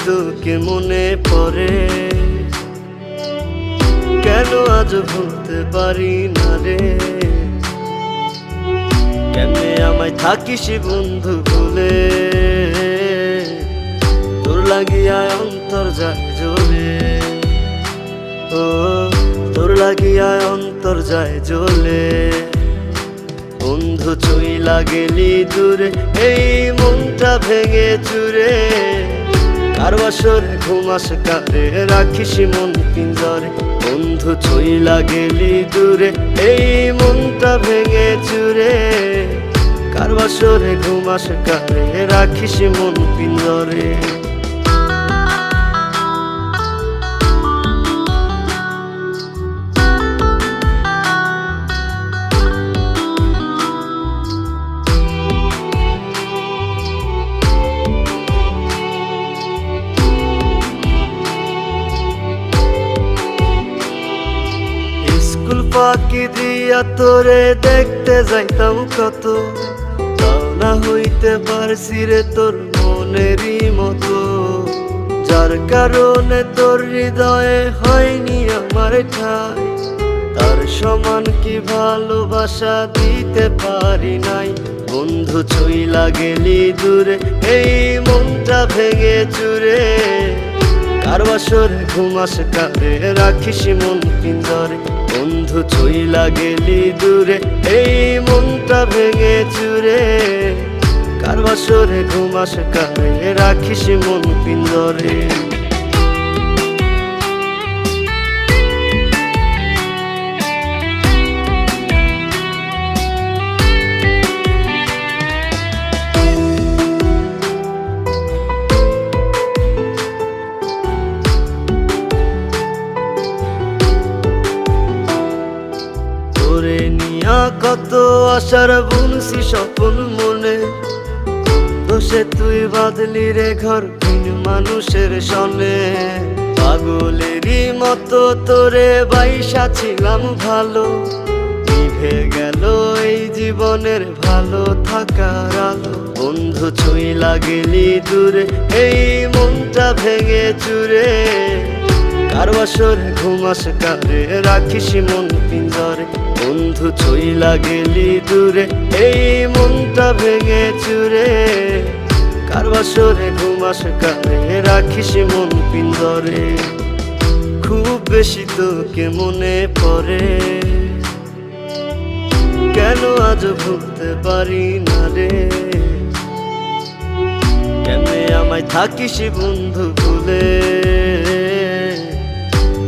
তোকে মনে পড়ে, কেন আজ ভুলতে পারি না রে। কেমনে আমায় থাকিস বন্ধু ভুলে, তোর লাগিয়া অন্তর যায় জ্বলে। ও তোর লাগিয়া অন্তর যায় জ্বলে। বন্ধু চইলা গেলি দূরে, এই মনটা ভেঙে চুরে। কার বাসরে ঘুমাস কারে, রাখিস মন পিঞ্জরে। বন্ধু চইলা গেলি দূরে, এই মনটা ভেঙে চুরে। কার বাসরে ঘুমাস কারে, রাখিস মন পিঞ্জরে। স্কুল ফাঁকি দিয়া তোরে দেখতে যাইতাম কত, তাও না হইতে পারছি রে তোর মনেরই মতো। যার কারণে তোর হৃদয়ে হয়নি আমার ঠাই, তার সমান কি ভালোবাসা দিতে পারি নাই। বন্ধু চইলা গেলি দূরে, এই মনটা ভেঙে চুরে। কার বাসরে ঘুমাস কারে, রাখিস মন পিঞ্জরে। বন্ধু চইলা গেলি দূরে, এই মনটা ভেঙে চুরে। কার বাসরে ঘুমাস কারে, রাখিস মন পিঞ্জরে। তোরে নিয়া কত আশার বুনছি স্বপ্ন মনে, দোষে তুই বাদলি রে ঘর ভিন মানুষের সনে। পাগলেরই মতো তোরে বাইসা ছিলাম ভালো, নিভে গেল এই জীবনের ভালো থাকার আলো। বন্ধু চইলা গেলি দূরে, এই মনটা ভেঙে চুরে। কার বাসরে ঘুমাস কারে, রাখিস মন পিঞ্জরে। বন্ধু চইলা গেলি দূরে, এই মনটা ভেঙে চুরে। কার বাসরে ঘুমাস কারে, রাখিস মন পিঞ্জরে। খুব বেশি তোকে মনে পড়ে, কেন আজ ভুলতে পারি না রে। কেমনে আমায় থাকিস বন্ধু ভুলে,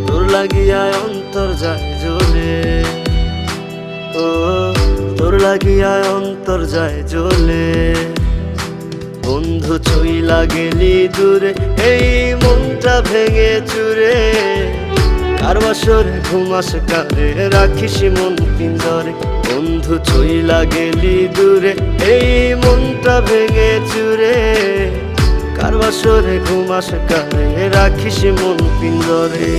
তোর লাগিয়া অন্তর যায় জ্বলে। ও তোর লাগিয়া অন্তর যায় জ্বলে। বন্ধু চইলা গেলি দূরে, এই মনটা ভেঙে চুরে। কার বাসরে ঘুমাস কারে, রাখিস মন পিঞ্জরে। বন্ধু চইলা গেলি দূরে, এই মনটা ভেঙে চুরে। কার বাসরে ঘুমাস কারে, রাখিস মন পিঞ্জরে।